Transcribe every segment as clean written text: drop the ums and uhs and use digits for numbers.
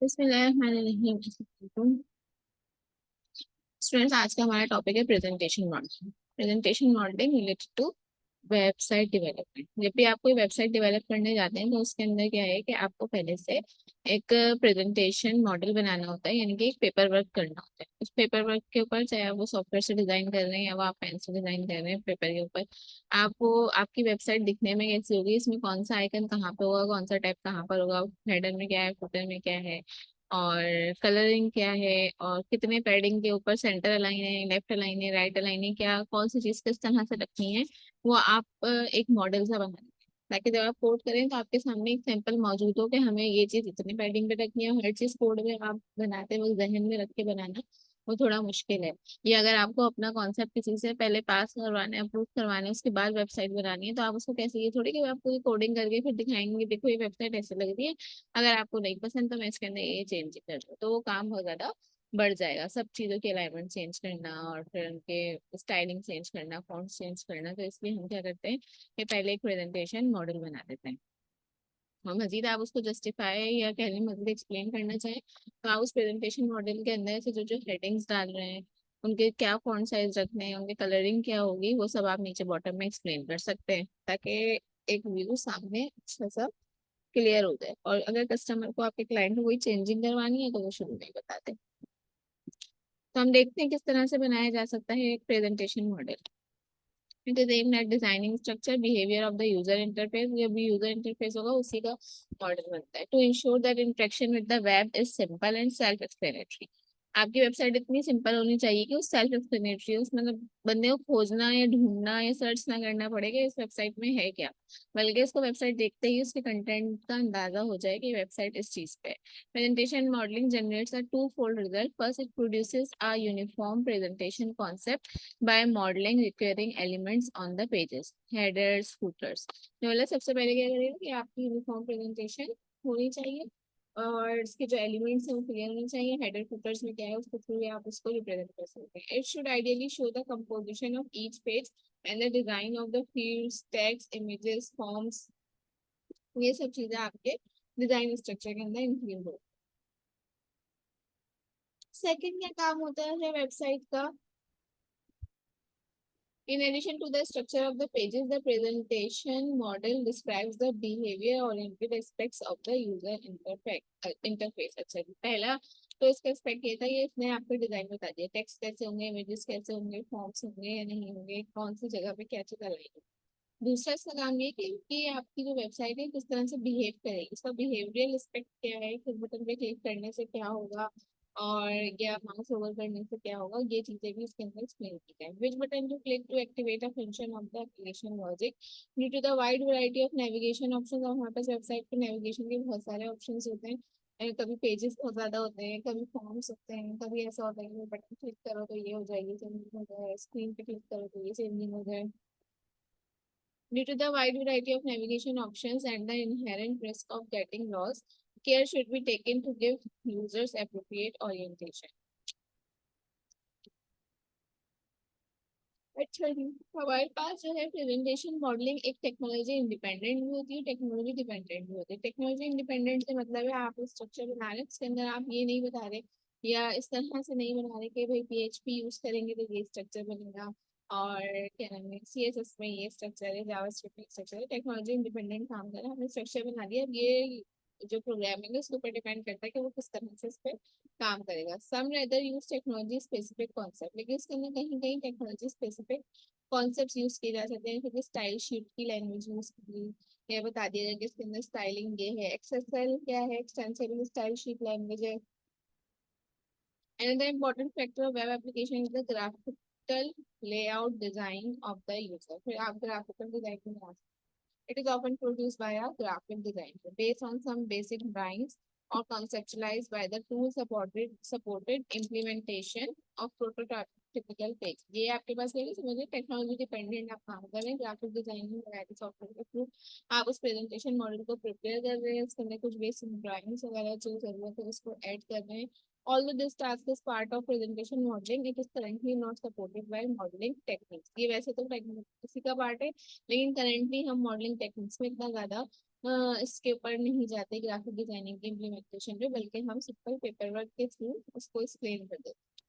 बिस्मिल्लाहिर्रहमानिर्रहीम। स्टूडेंट्स, आज का हमारा टॉपिक है presentation modelling. Presentation modelling related to website development. जब भी आप कोई वेबसाइट डेवलप करने जाते हैं तो उसके अंदर क्या है कि आपको पहले से एक प्रेजेंटेशन मॉडल बनाना होता है, यानी कि एक पेपर वर्क करना होता है। उस पेपर वर्क के ऊपर, चाहे आप वो सॉफ्टवेयर से डिजाइन कर रहे हैं या वो आप पेन से डिजाइन कर रहे हैं पेपर के ऊपर, आपको आपकी वेबसाइट दिखने में कैसी होगी, इसमें कौन सा आइकन कहाँ पे होगा, कौन सा टैब कहाँ पर होगा, हेडर में क्या है, फुटर में क्या है, और कलरिंग क्या है, और कितने पैडिंग के ऊपर सेंटर अलाइन है, लेफ्ट अलाइन है, राइट अलाइन है, क्या कौन सी चीज किस तरह से रखनी है, वो आप एक मॉडल सा बना दें, ताकि जब आप कोड करें तो आपके सामने एक सैंपल मौजूद हो कि हमें ये चीज इतने पैडिंग पे रखनी है। हर चीज कोड में आप बनाते वक्त जहन में रख के बनाना वो थोड़ा मुश्किल है। ये अगर आपको अपना कॉन्सेप्ट किसी से पहले पास करवाना है, अप्रूव करवाना है, उसके बाद वेबसाइट बनानी है, तो आप उसको कैसे, ये थोड़ी कि आपको कोडिंग करके फिर दिखाएंगे देखो ये वेबसाइट ऐसे लग रही है, अगर आपको नहीं पसंद तो मैं इसके अंदर ये चेंज कर दूँ, तो वो काम बहुत ज्यादा बढ़ जाएगा। सब चीज़ों के अलाइनमेंट चेंज करना और फिर उनके स्टाइलिंग चेंज करना, फॉन्ट चेंज करना, तो इसलिए हम क्या करते हैं कि पहले एक प्रेजेंटेशन मॉडल बना देते हैं। और मजीद आप उसको जस्टिफाई या कहने मजीद एक्सप्लेन करना चाहें तो आप उस प्रेजेंटेशन मॉडल के अंदर से जो जो हेडिंग्स डाल रहे हैं, उनके क्या फॉन्ट साइज रखने हैं, उनके कलरिंग क्या होगी, वो सब आप नीचे बॉटम में एक्सप्लेन कर सकते हैं, ताकि एक व्यू सामने अच्छा सा क्लियर हो जाए। और अगर कस्टमर को, आपके क्लाइंट को कोई चेंजिंग करवानी है तो वो शुरू में ही बता दें। तो हम देखते हैं किस तरह से बनाया जा सकता है एक presentation model. It is aimed at designing structure behaviour of the user interface. जब भी यूजर इंटरफेस होगा उसी का मॉडल बनता है। To ensure that interaction with the web is simple and self explanatory. आपकी वेबसाइट इतनी सिंपल होनी चाहिए कि वो सेल्फ एक्सप्लेनेटरी, उसमें मतलब बंदे को खोजना या ढूंढना या सर्च ना करना पड़ेगा इस वेबसाइट में है क्या, बल्कि उसको वेबसाइट देखते ही उसके कंटेंट का अंदाजा हो जाए कि वेबसाइट इस चीज पे है। Presentation modeling generates a two-fold result. First, it produces a uniform presentation concept by modeling recurring elements on the pages, headers, footers. तो मतलब सबसे पहले क्या करेगा कि आपकी यूनिफॉर्म प्रेजेंटेशन होनी चाहिए और इसके जो एलिमेंट्स हैं वो क्लियर होने चाहिए। हेडर फुटर्स में क्या है उसके थ्रू आप उसको रिप्रेजेंट कर सकते हैं। It should ideally show the composition of each page and the design of the fields, text, images, forms. ये सब चीजें आपके डिजाइन स्ट्रक्चर के अंदर इंक्लूड हो। सेकंड क्या काम होता है वेबसाइट का? In addition to the structure of the pages, the presentation model describes the behavior-oriented aspects of the user interface। अच्छा जी, पहला तो इसका एस्पेक्ट ये था, ये इसने आपको डिजाइन बता दिया, टेक्स्ट कैसे होंगे, इमेजेस कैसे होंगे, फॉर्म्स होंगे या नहीं होंगे, कौन सी जगह पे क्या चीज लगाएंगे। दूसरा इसका काम ये कि आपकी जो वेबसाइट है किस तरह से बिहेव करेगी, इसका बिहेवियरल एस्पेक्ट क्या है, किस बटन पे क्लिक करने से क्या होगा और या माउस ओवर करने से क्या होगा, ये चीजें भी इसके अंदर एक्सप्लेन की जाए। Which button to click to activate a function of the application logic due to the wide variety of navigation options. और हमारे पास वेबसाइट पे नेविगेशन के बहुत सारे ऑप्शंस होते हैं। कभी पेजेस बहुत ज्यादा होते हैं, कभी फॉर्म्स होते हैं, कभी ऐसा होता है कि बटन क्लिक करो तो ये हो जाएगी चेंजिंग हो जाए, स्क्रीन पे क्लिक करो तो ये चेंजिंग हो जाए। Due to the wide variety of navigation options and the inherent risk of getting lost, care should be taken to give users appropriate orientation. अच्छा जी, हमारे पास जो है प्रेजेंटेशन मॉडलिंग एक टेक्नोलॉजी इंडिपेंडेंट भी होती है, टेक्नोलॉजी डिपेंडेंट भी होती है। टेक्नोलॉजी इंडिपेंडेंट से मतलब है आप स्ट्रक्चर बना रहे हैं उसके अंदर आप ये नहीं बता रहे या इस तरह से नहीं बना रहे कि भाई पीएचपी यूज करेंगे तो ये स्ट्रक्चर बनेगा और क्या नाम है सीएसएस में ये स्ट्रक्चर है, जावास्क्रिप्ट में स्ट्रक्चर है। टेक्नोलॉजी इंडिपेंडेंट काम कर रहा है, हमने स्ट्रक्चर बना दिया। अब ये जो प्रोग्रामिंग है उसके ऊपर डिपेंड करता है कि वो किस तरह से इस पर काम करेगा। Some rather use technology specific concept, लेकिन इसके अंदर कहीं कहीं टेक्नोलॉजी स्पेसिफिक कॉन्सेप्ट यूज किए जा सकते हैं, क्योंकि स्टाइल शीट की लैंग्वेज यूज की, यह बता दिया जाए कि इसके अंदर स्टाइलिंग ये है। एक्सएसएल क्या है? एक्सटेंसिबल स्टाइल शीट लैंग्वेज है। Another important factor of web application is the graphical layout design of the user. फिर आप graphical design में आ सकते हैं। It is often produced by a graphic designer based on some basic drawings or conceptualized by the tool supported implementation of prototypical page। ये आपके पास है, समझिए technology dependent आप काम कर रहे हैं, ग्राफिक डिजाइनिंग वगैरह सॉफ्टवेयर के थ्रू आप उस प्रेजेंटेशन मॉडल को प्रिपेयर कर रहे हैं, उसके अंदर कुछ बेसिक ड्राइंग्स वगैरह जो जरूरत है उसको ऐड कर रहे हैं। Although this task is part of presentation modeling, it is currently not supported by modeling techniques। ये वैसे तो इसी का पार्ट है, लेकिन करेंटली हम मॉडलिंग टेक्निक्स में इतना ज्यादा इसके ऊपर नहीं जाते ग्राफिक डिजाइनिंग की इम्प्लीमेंटेशन पे, बल्कि हम सिंपल पेपर वर्क के थ्रू उसको एक्सप्लेन कर देते हैं।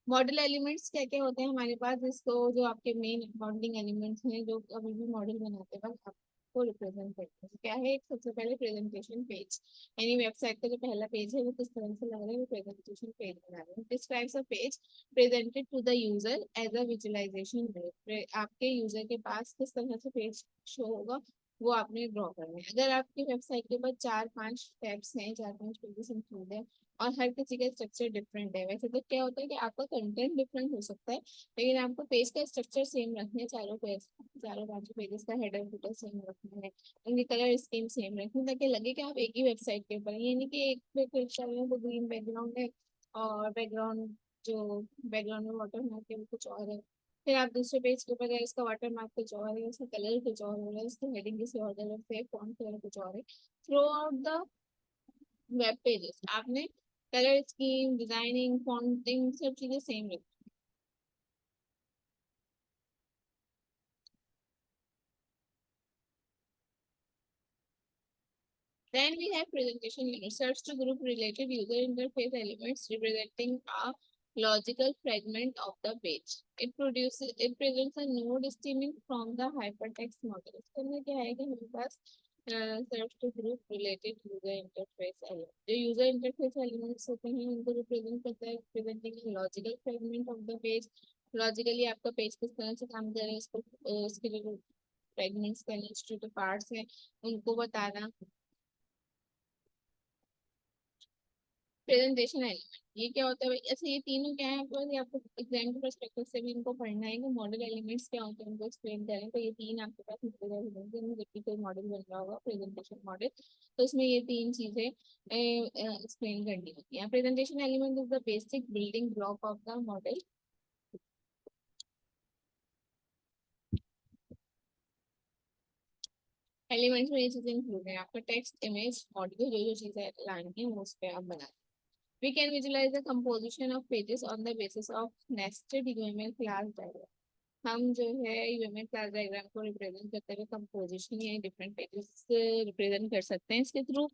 मॉडल एलिमेंट्स क्या क्या होते हैं हमारे पास, जिसको जो आपके मेन अकाउंटिंग एलिमेंट्स हैं जो कभी भी मॉडल बनाते वक्त आपको रिप्रेजेंट करते हैं, क्या है। एक सबसे पहले प्रेजेंटेशन पेज, यानी वेबसाइट का जो पहला पेज है वो किस तरह से लग रहा है, वो प्रेजेंटेशन पेज बना रहे हैं। Describes a page presented to the user as a visualisation. आपके यूजर के पास किस तरह से पेज शो होगा वो आपने ड्रॉ करना है। अगर आपकी वेबसाइट के ऊपर चार पांच टैब्स हैं, चार पांच पेजेस इंक्लूड है, और हर किसी का स्ट्रक्चर डिफरेंट है, वैसे तो क्या होता है कि आपका कंटेंट डिफरेंट हो सकता है, लेकिन आपको पेज का स्ट्रक्चर सेम रखना है। चारों पेज, चारों पांचों पेजेस का हेडर फुटर सेम रखना है, उनकी कलर स्कीम सेम रखनी है, ताकि लगे कि आप एक ही वेबसाइट के ऊपर हैं। ये नहीं कि एक पे क्लिक कर रहे हो तो ग्रीन बैकग्राउंड है और बैकग्राउंड जो बैकग्राउंड में वाटर मार्क है वो कुछ और है। फिर आप दूसरे पेज के ऊपर गए, इसका वाटर मार्क कुछ और है, इसका कलर कुछ और हो रहा है, इसका हेडिंग किसी और कलर से, फॉन्ट कलर कुछ और है। Through out the web pages आपने कलर स्कीम, डिजाइनिंग, फॉन्टिंग सब चीजें सेम रखी। Then we have presentation limits. Serves to group related user interface elements representing a logical fragment of the page. It presents a node stemming from the hypertext model. इसके अंदर क्या है कि हमारे पास serves to group related user interface element. जो user interface elements होते हैं उनको represent करता है, presenting a logical fragment of the page. Logically आपका पेज किस तरह से काम कर रहा है, इसको इसके जो फ्रेगमेंट्स का इंस्टीट्यूट पार्ट्स हैं उनको बताना। प्रेजेंटेशन एलिमेंट ये क्या होता है भाई, ऐसे ये तीनों क्या है आपको, ये आपको एग्जाम के पर्सपेक्टिव से भी इनको पढ़ना है कि मॉडल एलिमेंट्स क्या होते हैं, उनको एक्सप्लेन करें। तो ये तीन आपके पास जब भी कोई मॉडल बन रहा होगा प्रेजेंटेशन मॉडल, तो उसमें ये तीन चीजें एक्सप्लेन करनी होती है। Presentation element is the basic building block of the model. Elements में ये चीजें इंक्लूड है, आपका टेक्स्ट, इमेज, ऑडियो, जो जो चीजें लानी है वो उस पर आप बना। We can visualize the composition of pages on the basis of nested UML class diagram. हम जो है यूएमएल क्लास डायग्राम को रिप्रेजेंट करते हुए कंपोजिशन या डिफरेंट पेजेस रिप्रेजेंट कर सकते हैं इसके through.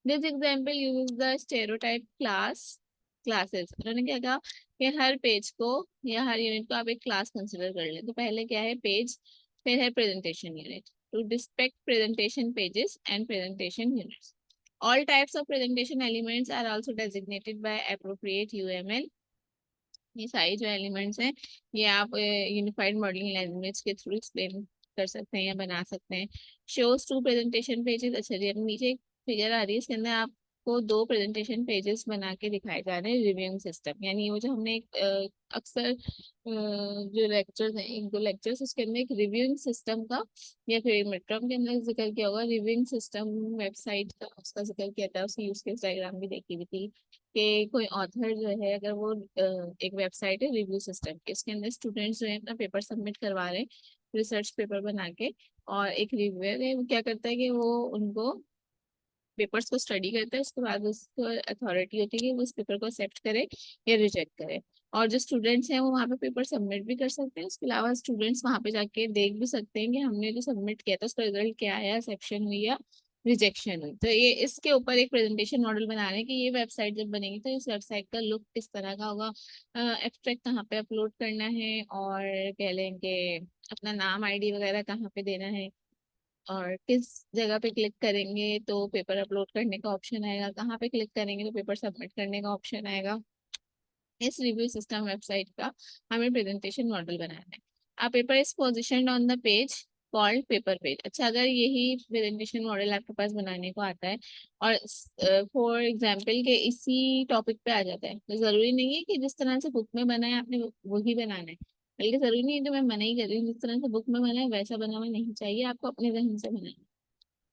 This example use the stereotype classes. उन्होंने क्या कहा कि हर पेज को या हर यूनिट को आप एक क्लास कंसिडर कर लें। तो पहले क्या है पेज, फिर है presentation unit. To depict presentation pages and presentation units, all types of presentation elements are also designated by appropriate UML। ये सारी जो एलिमेंट्स हैं ये आप यूनिफाइड मॉडलिंग लैंग्वेज के थ्रू एक्सप्लेन कर सकते हैं या बना सकते हैं। Shows to presentation pages. अच्छा जी, अब नीचे एक फिगर आ रही है, इसके अंदर आपको दो प्रेजेंटेशन पेजेस बना के दिखाए जा रहे हैं रिव्यूइंग सिस्टम। यानी वो जो हमने एक अक्सर जो लेक्चर्स हैं, एक दो लेक्चर्स, उसके अंदर एक रिव्यूइंग सिस्टम का या फिर मिड टर्म के अंदर जिक्र किया होगा रिव्यूइंग सिस्टम वेबसाइट का, उसका जिक्र किया था, उसकी यूज केस डायग्राम भी देखी हुई थी कि कोई ऑथर जो है अगर वो एक वेबसाइट है रिव्यू सिस्टम की, इसके अंदर स्टूडेंट्स जो है अपना पेपर सबमिट करवा रहे हैं रिसर्च पेपर बना के, और एक रिव्यूअर है वो क्या करता है कि वो उनको पेपर्स को स्टडी करता है, उसके बाद उसको अथॉरिटी होती है कि वो उस पेपर को एक्सेप्ट करे या रिजेक्ट करे। और जो स्टूडेंट्स हैं वो वहाँ पे पेपर सबमिट भी कर सकते हैं, उसके अलावा स्टूडेंट्स वहाँ पे जाके देख भी सकते हैं कि हमने जो सबमिट किया था उसका रिजल्ट क्या आया, एक्सेप्शन हुई या रिजेक्शन हुई। तो ये इसके ऊपर एक प्रेजेंटेशन मॉडल बना रहे हैं कि ये वेबसाइट जब बनेगी तो इस वेबसाइट का लुक किस तरह का होगा, एब्स्ट्रैक्ट कहाँ पे अपलोड करना है, और कह लें कि अपना नाम आईडी वगैरह कहाँ पे देना है, और किस जगह पे क्लिक करेंगे तो पेपर अपलोड करने का ऑप्शन आएगा, कहाँ पे क्लिक करेंगे तो पेपर सबमिट करने का ऑप्शन आएगा। इस रिव्यू सिस्टम वेबसाइट का हमें प्रेजेंटेशन मॉडल बनाना है। A paper is positioned on the page called paper page. अच्छा, अगर यही प्रेजेंटेशन मॉडल आपके पास बनाने को आता है और फॉर एग्जाम्पल के इसी टॉपिक पे आ जाता है, तो जरूरी नहीं है कि जिस तरह से बुक में बना है आपने वही बनाना है, बल्कि जरूरी नहीं है कि मैं मना ही कर रही हूँ, जिस तरह से बुक में बना है वैसा बना हुआ नहीं चाहिए, आपको अपने जहन से बनाना है।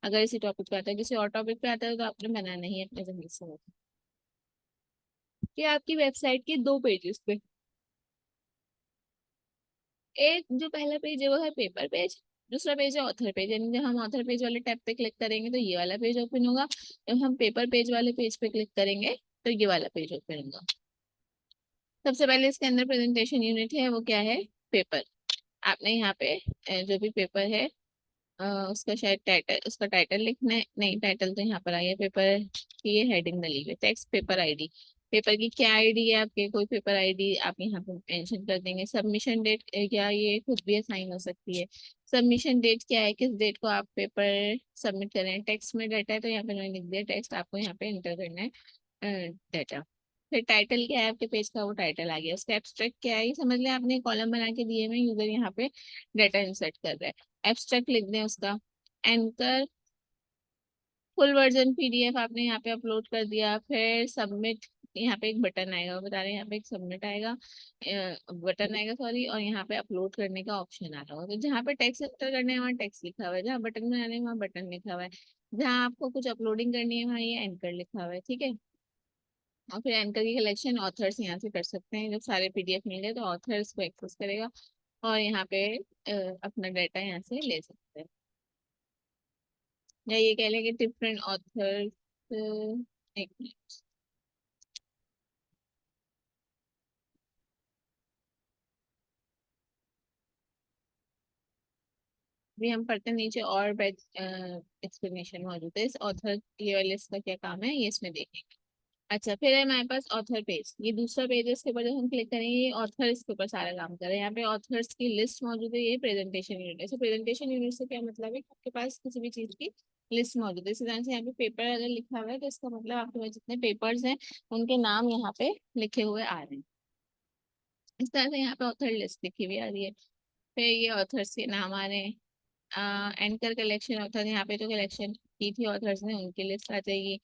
अगर इसी टॉपिक पे आता है, किसी और टॉपिक पे आता है तो आपने बनाना ही है अपने जहन से। ये आपकी वेबसाइट के दो पेजेस पे, एक जो पहला पेज है वो है पेपर पेज, दूसरा पेज है ऑथर पेज। यानी जब हम ऑथर पेज वाले टैब पे क्लिक करेंगे तो ये वाला पेज ओपन होगा, जब हम पेपर पेज वाले पेज पे क्लिक करेंगे तो ये वाला पेज ओपन होगा। सबसे पहले इसके अंदर प्रेजेंटेशन यूनिट है वो क्या है, पेपर। आपने यहाँ पे जो भी पेपर है उसका शायद टाइटल, उसका टाइटल लिखना है, नहीं टाइटल तो यहाँ पर आ गया, पेपर की ये हेडिंग डली हुई है, टेक्स्ट पेपर आईडी, पेपर की क्या आईडी है आपके, कोई पेपर आईडी आप यहाँ पे मेंशन कर देंगे। सबमिशन डेट क्या ये खुद भी असाइन हो सकती है। सबमिशन डेट क्या है, किस डेट को आप पेपर सबमिट कर रहे हैं। टेक्स्ट में डाटा है तो यहाँ पे मैंने लिख दिया टेक्स्ट, आपको यहाँ पे एंटर करना है डाटा। फिर टाइटल क्या है आपके पेज का, वो टाइटल आ गया। उसका एब्स्ट्रैक्ट क्या है, ये समझ लें आपने कॉलम बना के दिए में यूजर यहाँ पे डाटा इंसर्ट कर रहा है, एब्स्ट्रैक्ट लिख दें उसका। एंकर फुल वर्जन पीडीएफ आपने यहाँ पे अपलोड कर दिया। फिर सबमिट, यहाँ पे एक बटन आएगा, वो बता रहे हैं यहाँ पे एक सबमिट आएगा, बटन आएगा सॉरी, और यहाँ पे अपलोड करने का ऑप्शन आ रहा होगा। तो जहाँ पे टेक्स्ट एंटर करने है वहाँ टेक्स्ट लिखा हुआ है, जहाँ बटन बनाने है वहाँ बटन लिखा हुआ है, जहाँ आपको कुछ अपलोडिंग करनी है वहाँ ये एंकर लिखा हुआ है, ठीक है। और फिर एंकर की कलेक्शन ऑथर्स यहाँ से कर सकते हैं, जब सारे पीडीएफ मिल गए तो ऑथर्स को एक्सेस करेगा और यहाँ पे अपना डाटा यहाँ से ले सकते हैं। या ये कह लें कि डिफरेंट ऑथर्स, एक मिनट, भी हम पढ़ते हैं नीचे और बेस्ट एक्सप्लेनेशन मौजूद है इस ऑथर, ये वाले इसका क्या काम है ये इसमें देखेंगे। अच्छा, फिर है हमारे पास ऑथर पेज, ये दूसरा पेज है, इसके ऊपर जब हम क्लिक करेंगे ये ऑथर इसके ऊपर सारा काम कर रहे हैं। यहाँ पे ऑथर्स की लिस्ट मौजूद है, ये प्रेजेंटेशन यूनिट है। प्रेजेंटेशन यूनिट से क्या मतलब है कि आपके पास किसी भी चीज की लिस्ट मौजूद है। इसी तरह से यहाँ पे पेपर अगर लिखा हुआ है तो इसका मतलब आपके पास जितने पेपर्स हैं उनके नाम यहाँ पे लिखे हुए आ रहे हैं। इस तरह से यहाँ पे ऑथर लिस्ट लिखी हुई आ रही है। फिर ये ऑथर्स के नाम आ रहे हैं। एंकर कलेक्शन ऑथर, यहाँ पे जो कलेक्शन की थी ऑथर्स ने उनकी लिस्ट आ जाएगी।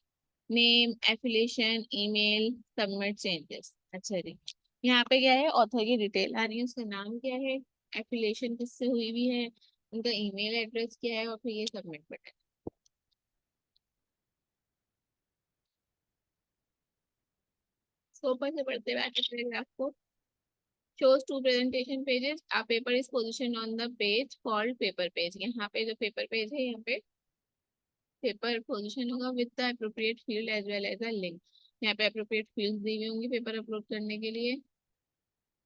Name, affiliation, email, submit changes. अच्छा जी, यहाँ पे क्या है, ऑथर की डिटेल आ रही है, उसका नाम क्या है, एफिलिएशन किससे हुई हुई है, उनका ईमेल एड्रेस क्या है, और फिर ये सबमिट बटन। ऊपर से पढ़ते हुए आगे पैराग्राफ को, shows two presentation pages, a paper is positioned on the page called paper page। यहाँ पे जो पेपर पेज है यहाँ पे पेपर पोजीशन होगा with the appropriate field as well as a link. यहाँ पे अप्रोप्रिएट फील्ड दी हुई होंगी पेपर अपलोड करने के लिए।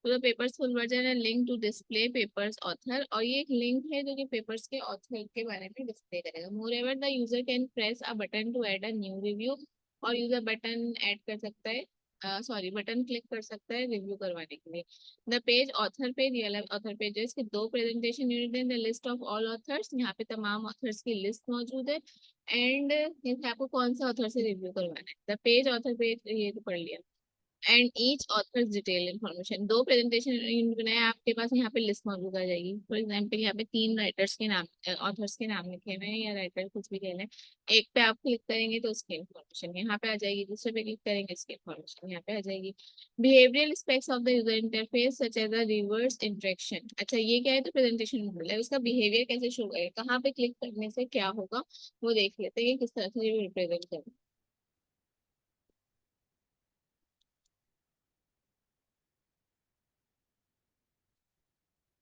तो द पेपर्स फुल वर्जन है link to display papers author, और ये एक लिंक है जो कि पेपर्स के ऑथर के बारे में डिस्प्ले करेगा। Moreover the user can press a button to add a new review, और यूजर बटन ऐड कर सकता है, सॉरी बटन क्लिक कर सकता है रिव्यू करवाने के लिए। द पेज ऑथर पेज, ये वाला ऑथर पेज है, इसके दो प्रेजेंटेशन यूनिट है। The list of all authors, यहाँ पे तमाम ऑथर्स की लिस्ट मौजूद है। एंड जैसे आपको कौन से ऑथर से रिव्यू करवाना है, द पेज ऑथर पेज ये तो पढ़ लिया। And each authors detail information, दो प्रेजेंटेशन यूनिट बनाए आपके पास, यहाँ पे लिस्ट मौजूद आ जाएगी। फॉर एग्जाम्पल यहाँ पे तीन राइटर्स के नाम, ऑथर्स के नाम लिखे हुए हैं, या राइटर कुछ भी कह लें। एक पे आप क्लिक करेंगे तो उसकी इन्फॉर्मेशन यहाँ पे आ जाएगी, दूसरे पे क्लिक करेंगे इसकी इन्फॉर्मेशन यहाँ पे आ जाएगी। Behavioural aspects of the user interface such as the reverse interaction. अच्छा, ये क्या है, तो प्रेजेंटेशन मॉडल है, उसका बिहेवियर कैसे शो करेगा, कहाँ पे क्लिक करने से क्या होगा वो देख लेते हैं कि किस तरह से रिप्रेजेंट करें।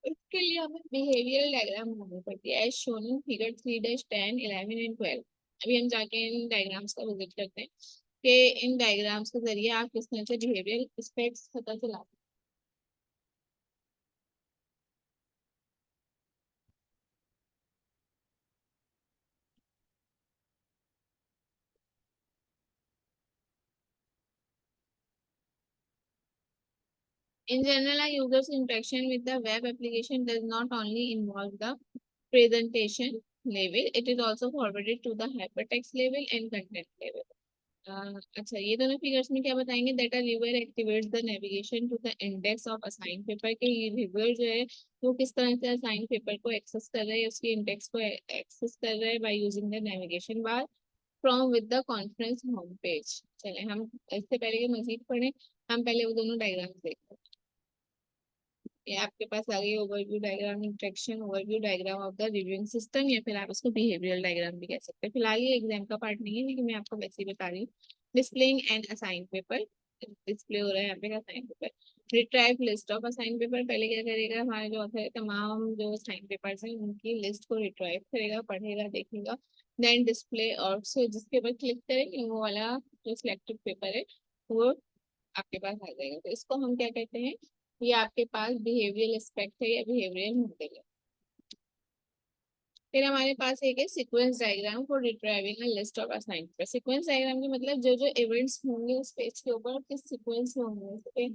इसके लिए हमें बिहेवियरल डायग्राम बनानी पड़ती है, as shown in figure 3-10, 11 and 12। अभी हम जाके इन डायग्राम्स का विजिट करते हैं कि इन डायग्राम्स के जरिए आप किस तरह से बिहेवियरल एस्पेक्ट्स पता चला सकते हैं। In general, a user's interaction with the web application does not only involve the presentation level, it is also forwarded to the hypertext level and content level। अच्छा, ये दोनों फिगर्स में क्या बताएंगे, that a reviewer activates the navigation to the index of assign paper, के ये river जो है वो किस तरह से असाइन पेपर को एक्सेस कर रहा है, उसके इंडेक्स को एक्सेस कर रहा है by using the navigation bar from with the conference home page. चले हम इससे पहले कि मजीद पढ़े, हम पहले वो दोनों डायग्राम्स देखते हैं। ये आपके पास आ गई overview diagram, interaction overview diagram of the reviewing system, या फिर आप इसको बिहेवियरल डायग्राम भी कह सकते हैं। फिलहाल ये एग्जाम का पार्ट नहीं है लेकिन मैं आपको वैसे ही बता रही हूँ। Displaying and assign paper, display हो रहा है यहाँ पे assign paper. Retrieve list of assign paper, पहले क्या करेगा, हमारे जो author है तमाम जो असाइन पेपर्स हैं उनकी लिस्ट को रिट्राइव करेगा, पढ़ेगा, देखेगा। देन डिस्प्ले, और से जिसके ऊपर क्लिक करेंगे वो वाला जो सिलेक्टेड पेपर है वो आपके पास आ जाएगा। तो इसको हम क्या कहते हैं, ये आपके पास बिहेवियरल एस्पेक्ट है या बिहेवियरल मॉडल है। फिर हमारे पास एक है sequence diagram for retrieving a list of assigned paper. Sequence diagram के मतलब जो जो इवेंट्स होंगे उस पेज के ऊपर किस सीक्वेंस में होंगे। जैसे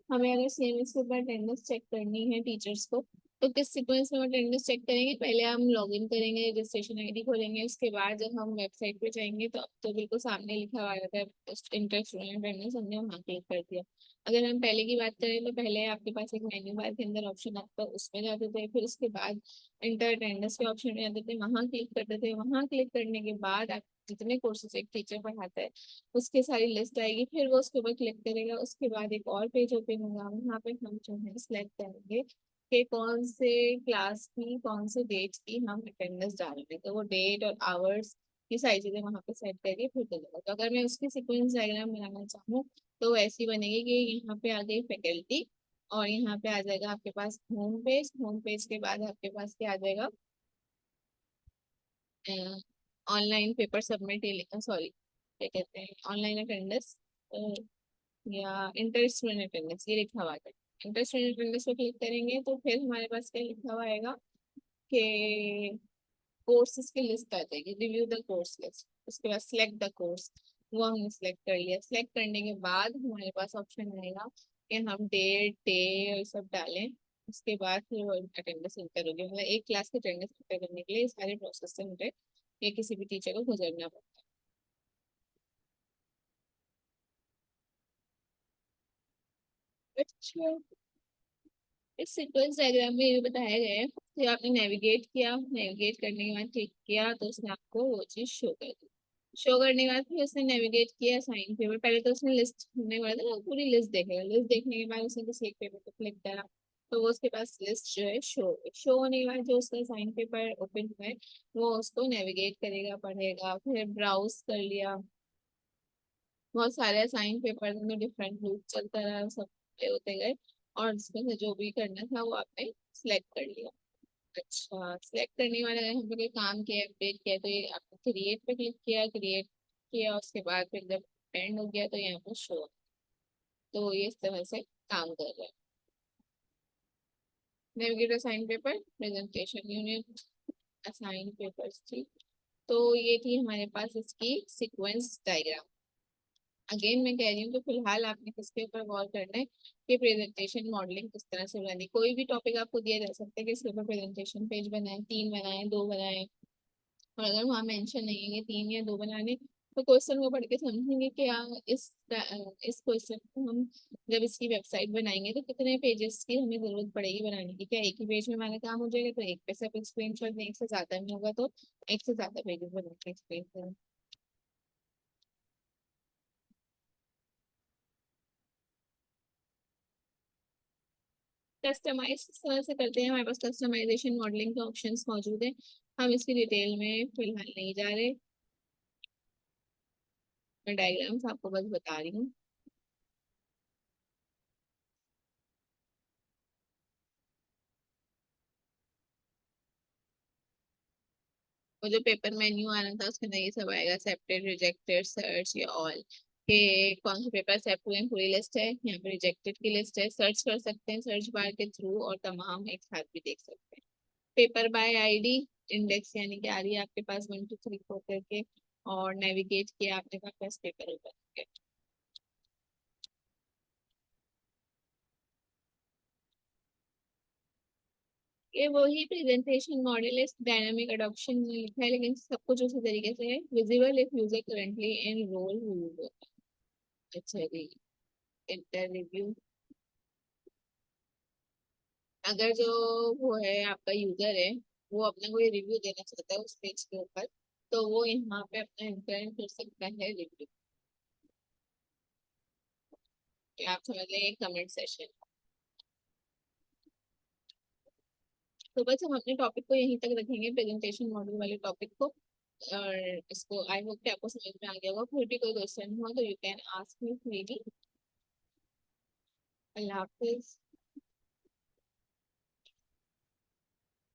हमें अगर सीएमएस के ऊपर अटेंडेंस चेक करनी है टीचर्स को, तो किस सीक्वेंस में अटेंडेंस चेक करेंगे। पहले हम लॉगिन करेंगे, रजिस्ट्रेशन आईडी खोलेंगे, उसके बाद जब हम वेबसाइट पे जाएंगे तो अब तो बिल्कुल सामने लिखा हुआ रहता है इंटर स्टूडेंट अटेंडेंस, हमने वहाँ क्लिक कर दिया। अगर हम पहले की बात करें तो पहले आपके पास एक मेन्यू बार के अंदर ऑप्शन आता है, उसमें जाते थे, फिर उसके बाद इंटर अटेंडेंस के ऑप्शन में जाते थे, वहां क्लिक करते थे। वहां क्लिक करने के बाद आप जितने कोर्सेज एक टीचर पढ़ाता है उसकी सारी लिस्ट आएगी, फिर वो उसके ऊपर क्लिक करेगा, उसके बाद एक और पेज ओपन होगा, वहाँ पे हम जो है सिलेक्ट करेंगे कि कौन से क्लास की कौन से डेट की हम अटेंडेंस डाल रहे हैं, तो वो डेट और आवर्स ये सारी चीजें वहाँ पे सेट करिए, फिर चलेगा। तो अगर मैं उसकी सीक्वेंस डायग्राम बनाना चाहूँ तो ऐसी बनेगी कि यहाँ पे आ गई फैकल्टी, और यहाँ पे आ जाएगा आपके पास होम पेज। होम पेज के बाद आपके पास क्या आ जाएगा, ऑनलाइन पेपर सबमिट, सॉरी क्या कहते हैं, ऑनलाइन अटेंडेंस या इंटर स्टूडेंट अटेंडेंस, ये लिखा हुआ है। इंटर स्टूडेंट अटेंडेंस पे क्लिक करेंगे तो फिर हमारे पास क्या लिखा हुआ आएगा कि कोर्सेज की लिस्ट आ जाएगी, रिव्यू द कोर्स लिस्ट, उसके बाद सिलेक्ट द कोर्स, वो हमने सिलेक्ट कर लिया। सिलेक्ट करने के बाद हमारे पास ऑप्शन आएगा कि हम डेट डे और सब डालें, उसके बाद फिर वो अटेंडेंस इंटर होगी। मतलब एक क्लास की अटेंडेंस इंटर करने के लिए इस सारे प्रोसेस से मुझे ये किसी भी टीचर को गुजरना पड़ता है। अच्छा, इस सीक्वेंस डायग्राम में ये बताया गया है कि आपने नेविगेट किया, नेविगेट करने के बाद क्लिक किया तो उसने आपको वो चीज शो कर दी। शो करने के बाद फिर उसने नेविगेट किया साइन पेपर, पहले तो उसने लिस्ट होने वाला था ना, पूरी लिस्ट देखेगा। लिस्ट देखने के बाद उसने किसी एक पेपर को क्लिक करा तो वो उसके पास लिस्ट जो है शो होने के बाद जो उसका साइन पेपर ओपन हुआ है वो उसको नेविगेट करेगा, पढ़ेगा। फिर ब्राउज कर लिया, बहुत सारे असाइन पेपर में डिफरेंट लूप चलता रहा, सब पे होते गए, और उसमें से जो भी करना था वो आपने सिलेक्ट कर लिया। अच्छा, सिलेक्ट करने वाले अगर हमने कोई काम किया, अपडेट किया, तो ये आपने क्रिएट पे क्लिक किया, क्रिएट किया, उसके बाद फिर जब एंड हो गया तो यहाँ पर शो, तो ये इस तरह से काम कर रहा है। Navigate assign paper, presentation unit, assign papers थी। तो ये थी हमारे पास इसकी सीक्वेंस डायग्राम। अगेन मैं कह रही हूँ कि फिलहाल आपने किसके ऊपर गौर करना है कि प्रेजेंटेशन मॉडलिंग किस तरह से बनानी। कोई भी टॉपिक आपको दिया जा सकता है कि इसके ऊपर प्रेजेंटेशन पेज बनाए, 3 बनाए, 2 बनाए, और अगर वहाँ मेंशन नहीं है कि 3 या 2 बनाने, तो क्वेश्चन को पढ़ के समझेंगे कि इस क्वेश्चन को हम जब इसकी वेबसाइट बनाएंगे तो कितने पेजेस की हमें जरूरत पड़ेगी बनाने की। क्या एक ही पेज में हमारा काम हो जाएगा, तो एक पे से एक्सप्लेन कर दें, एक से ज्यादा में होगा तो एक से ज्यादा पेजेस बना के एक्सप्लेन करें। कस्टमाइज किस तरह से करते हैं, हमारे पास कस्टमाइजेशन मॉडलिंग के ऑप्शंस मौजूद हैं, हम इसकी डिटेल में फिलहाल नहीं जा रहे। मैं डायग्राम्स आपको बस बता रही हूँ। वो जो पेपर मेन्यू आना था उसके अंदर ये सब आएगा, एक्सेप्टेड, रिजेक्टेड, सर्च या ऑल, के कौन से पेपर एक्सेप्ट हुए हैं पूरी लिस्ट है, यहाँ पे रिजेक्टेड की लिस्ट है, सर्च कर सकते हैं सर्च बार के थ्रू, और तमाम एक साथ भी देख सकते हैं। पेपर बाय आईडी, इंडेक्स यानी कि आ रही है आपके पास 1 2 3 4 करके, और नेविगेट किया आपने कहा फर्स्ट पेपर ऊपर। ये वही प्रेजेंटेशन मॉडल है, डायनामिक अडॉप्शन में लिखा है, लेकिन सब कुछ उसी तरीके से है। Visible if user currently enrol. अच्छा जी, इंटर रिव्यू, अगर जो वो है आपका यूजर है वो अपने को ये रिव्यू देना चाहता है उस पेज के ऊपर, तो वो यहाँ पे अपना इंटर कर सकता है रिव्यू, आप समझ लें कमेंट सेशन। तो बस हम अपने टॉपिक को यहीं तक रखेंगे, प्रेजेंटेशन मॉडल वाले टॉपिक को, और इसको आई होप कि आपको समझ में आ गया होगा। फिर भी कोई क्वेश्चन हुआ तो you can ask me freely. Allah Hafiz.